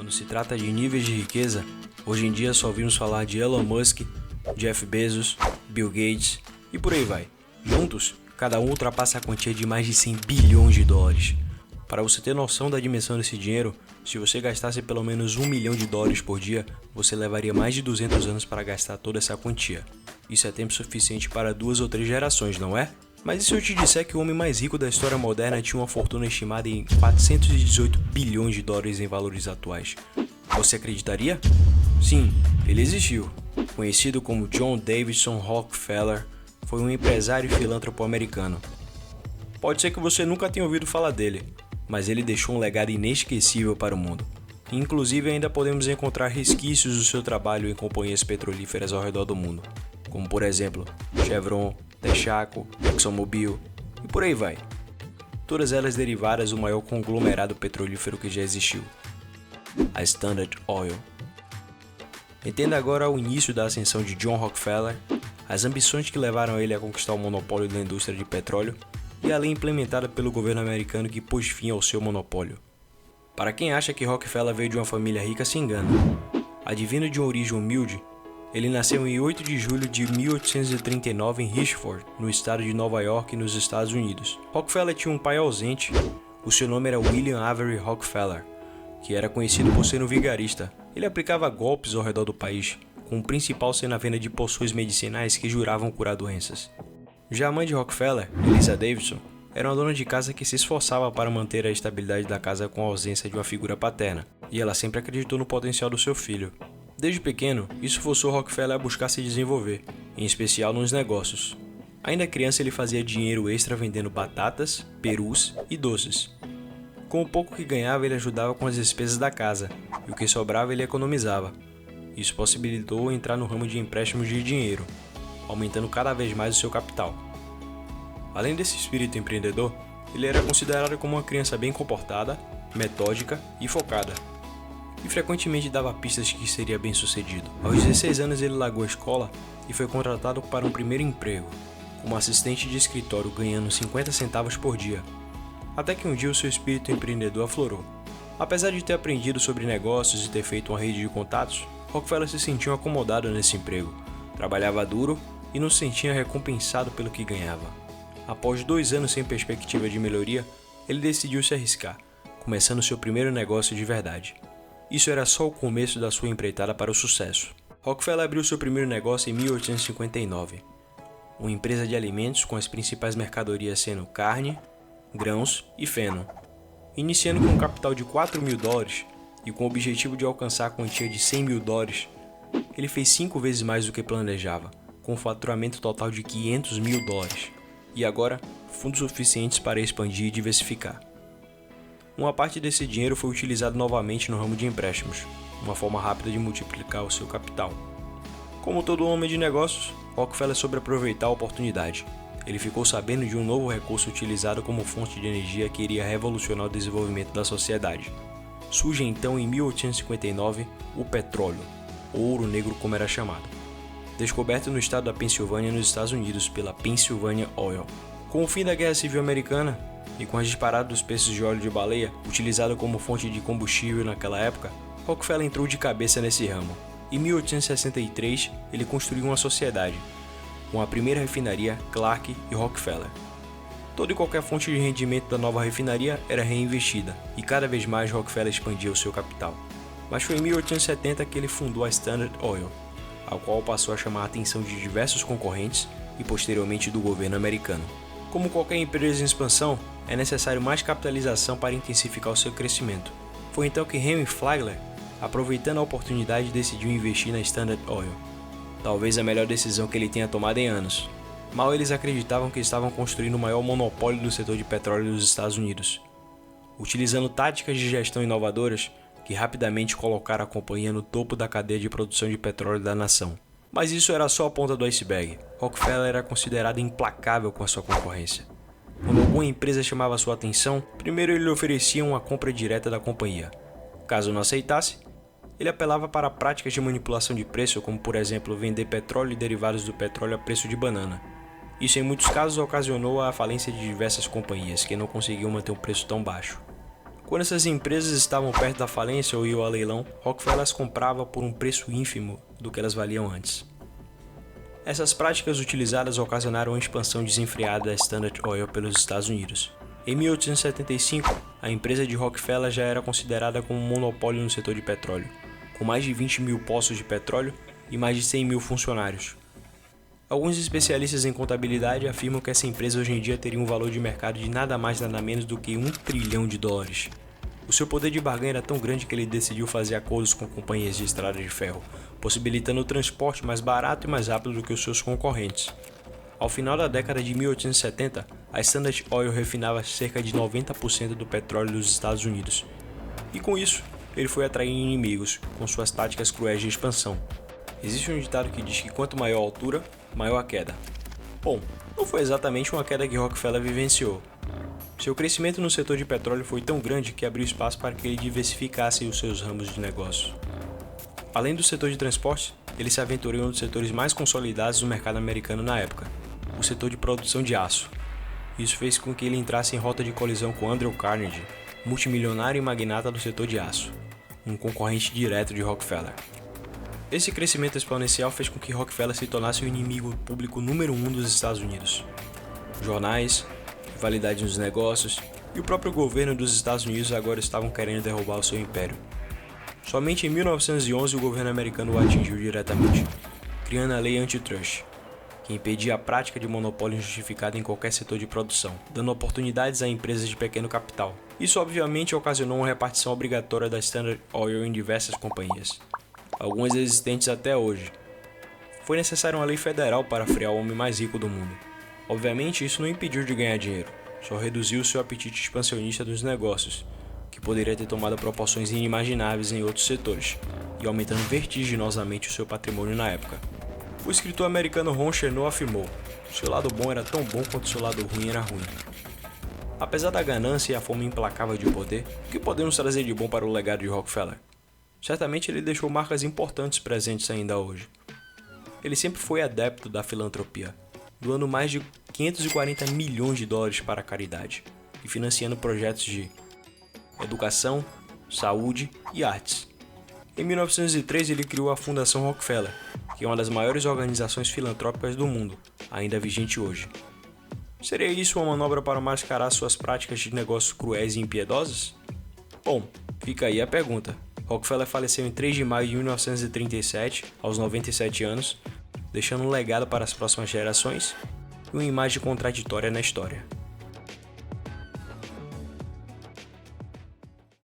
Quando se trata de níveis de riqueza, hoje em dia só ouvimos falar de Elon Musk, Jeff Bezos, Bill Gates e por aí vai. Juntos, cada um ultrapassa a quantia de mais de 100 bilhões de dólares. Para você ter noção da dimensão desse dinheiro, se você gastasse pelo menos $1 milhão por dia, você levaria mais de 200 anos para gastar toda essa quantia. Isso é tempo suficiente para 2 ou 3 gerações, não é? Mas e se eu te disser que o homem mais rico da história moderna tinha uma fortuna estimada em 418 bilhões de dólares em valores atuais? Você acreditaria? Sim, ele existiu. Conhecido como John Davidson Rockefeller, foi um empresário e filântropo americano. Pode ser que você nunca tenha ouvido falar dele, mas ele deixou um legado inesquecível para o mundo. Inclusive, ainda podemos encontrar resquícios do seu trabalho em companhias petrolíferas ao redor do mundo, como por exemplo Chevron, Texaco, ExxonMobil e por aí vai. Todas elas derivadas do maior conglomerado petrolífero que já existiu, a Standard Oil. Entenda agora o início da ascensão de John Rockefeller, as ambições que levaram ele a conquistar o monopólio da indústria de petróleo e a lei implementada pelo governo americano que pôs fim ao seu monopólio. Para quem acha que Rockefeller veio de uma família rica, se engana. Advindo de uma origem humilde, ele nasceu em 8 de julho de 1839 em Richford, no estado de Nova York, nos Estados Unidos. Rockefeller tinha um pai ausente, o seu nome era William Avery Rockefeller, que era conhecido por ser um vigarista. Ele aplicava golpes ao redor do país, com o principal sendo a venda de poções medicinais que juravam curar doenças. Já a mãe de Rockefeller, Eliza Davidson, era uma dona de casa que se esforçava para manter a estabilidade da casa com a ausência de uma figura paterna, e ela sempre acreditou no potencial do seu filho. Desde pequeno, isso forçou Rockefeller a buscar se desenvolver, em especial nos negócios. Ainda criança, ele fazia dinheiro extra vendendo batatas, perus e doces. Com o pouco que ganhava, ele ajudava com as despesas da casa, e o que sobrava ele economizava. Isso possibilitou entrar no ramo de empréstimos de dinheiro, aumentando cada vez mais o seu capital. Além desse espírito empreendedor, ele era considerado como uma criança bem comportada, metódica e focada, e frequentemente dava pistas de que seria bem-sucedido. Aos 16 anos ele largou a escola e foi contratado para um primeiro emprego, como assistente de escritório ganhando 50 centavos por dia, até que um dia o seu espírito empreendedor aflorou. Apesar de ter aprendido sobre negócios e ter feito uma rede de contatos, Rockefeller se sentia acomodado nesse emprego, trabalhava duro e não se sentia recompensado pelo que ganhava. Após 2 anos sem perspectiva de melhoria, ele decidiu se arriscar, começando seu primeiro negócio de verdade. Isso era só o começo da sua empreitada para o sucesso. Rockefeller abriu seu primeiro negócio em 1859, uma empresa de alimentos com as principais mercadorias sendo carne, grãos e feno. Iniciando com um capital de $4 mil e com o objetivo de alcançar a quantia de $100 mil, ele fez 5 vezes mais do que planejava, com um faturamento total de $500 mil, e agora fundos suficientes para expandir e diversificar. Uma parte desse dinheiro foi utilizado novamente no ramo de empréstimos, uma forma rápida de multiplicar o seu capital. Como todo homem de negócios, Rockefeller soube aproveitar a oportunidade. Ele ficou sabendo de um novo recurso utilizado como fonte de energia que iria revolucionar o desenvolvimento da sociedade. Surge então em 1859 o petróleo, ou ouro negro como era chamado, descoberto no estado da Pensilvânia, nos Estados Unidos, pela Pennsylvania Oil. Com o fim da Guerra Civil Americana e com a disparada dos preços de óleo de baleia, utilizado como fonte de combustível naquela época, Rockefeller entrou de cabeça nesse ramo. Em 1863, ele construiu uma sociedade, com a primeira refinaria Clark e Rockefeller. Toda e qualquer fonte de rendimento da nova refinaria era reinvestida, e cada vez mais Rockefeller expandia o seu capital. Mas foi em 1870 que ele fundou a Standard Oil, ao qual passou a chamar a atenção de diversos concorrentes e posteriormente do governo americano. Como qualquer empresa em expansão, é necessário mais capitalização para intensificar o seu crescimento. Foi então que Henry Flagler, aproveitando a oportunidade, decidiu investir na Standard Oil. Talvez a melhor decisão que ele tenha tomado em anos. Mal eles acreditavam que estavam construindo o maior monopólio do setor de petróleo dos Estados Unidos, utilizando táticas de gestão inovadoras que rapidamente colocaram a companhia no topo da cadeia de produção de petróleo da nação. Mas isso era só a ponta do iceberg. Rockefeller era considerado implacável com a sua concorrência. Quando alguma empresa chamava sua atenção, primeiro ele oferecia uma compra direta da companhia. Caso não aceitasse, ele apelava para práticas de manipulação de preço, como por exemplo vender petróleo e derivados do petróleo a preço de banana. Isso em muitos casos ocasionou a falência de diversas companhias que não conseguiam manter um preço tão baixo. Quando essas empresas estavam perto da falência ou iam a leilão, Rockefeller as comprava por um preço ínfimo do que elas valiam antes. Essas práticas utilizadas ocasionaram a expansão desenfreada da Standard Oil pelos Estados Unidos. Em 1875, a empresa de Rockefeller já era considerada como um monopólio no setor de petróleo, com mais de 20 mil poços de petróleo e mais de 100 mil funcionários. Alguns especialistas em contabilidade afirmam que essa empresa hoje em dia teria um valor de mercado de nada mais nada menos do que $1 trilhão. O seu poder de barganha era tão grande que ele decidiu fazer acordos com companhias de estrada de ferro, possibilitando o transporte mais barato e mais rápido do que os seus concorrentes. Ao final da década de 1870, a Standard Oil refinava cerca de 90% do petróleo dos Estados Unidos. E com isso, ele foi atraindo inimigos com suas táticas cruéis de expansão. Existe um ditado que diz que quanto maior a altura, maior a queda. Bom, não foi exatamente uma queda que Rockefeller vivenciou. Seu crescimento no setor de petróleo foi tão grande que abriu espaço para que ele diversificasse os seus ramos de negócio. Além do setor de transporte, ele se aventurou em um dos setores mais consolidados do mercado americano na época, o setor de produção de aço. Isso fez com que ele entrasse em rota de colisão com Andrew Carnegie, multimilionário e magnata do setor de aço, um concorrente direto de Rockefeller. Esse crescimento exponencial fez com que Rockefeller se tornasse o inimigo público número 1 dos Estados Unidos. Jornais, rivalidade nos negócios e o próprio governo dos Estados Unidos agora estavam querendo derrubar o seu império. Somente em 1911 o governo americano o atingiu diretamente, criando a Lei Antitrust, que impedia a prática de monopólio injustificado em qualquer setor de produção, dando oportunidades a empresas de pequeno capital. Isso obviamente ocasionou uma repartição obrigatória da Standard Oil em diversas companhias, algumas existentes até hoje. Foi necessária uma lei federal para frear o homem mais rico do mundo. Obviamente isso não impediu de ganhar dinheiro, só reduziu seu apetite expansionista dos negócios, que poderia ter tomado proporções inimagináveis em outros setores, e aumentando vertiginosamente o seu patrimônio na época. O escritor americano Ron Chernow afirmou: seu lado bom era tão bom quanto seu lado ruim era ruim. Apesar da ganância e a fome implacável de poder, o que podemos trazer de bom para o legado de Rockefeller? Certamente ele deixou marcas importantes presentes ainda hoje. Ele sempre foi adepto da filantropia, doando mais de $540 milhões para a caridade e financiando projetos de educação, saúde e artes. Em 1903 ele criou a Fundação Rockefeller, que é uma das maiores organizações filantrópicas do mundo, ainda vigente hoje. Seria isso uma manobra para mascarar suas práticas de negócios cruéis e impiedosas? Bom, fica aí a pergunta. Rockefeller faleceu em 3 de maio de 1937, aos 97 anos, deixando um legado para as próximas gerações e uma imagem contraditória na história.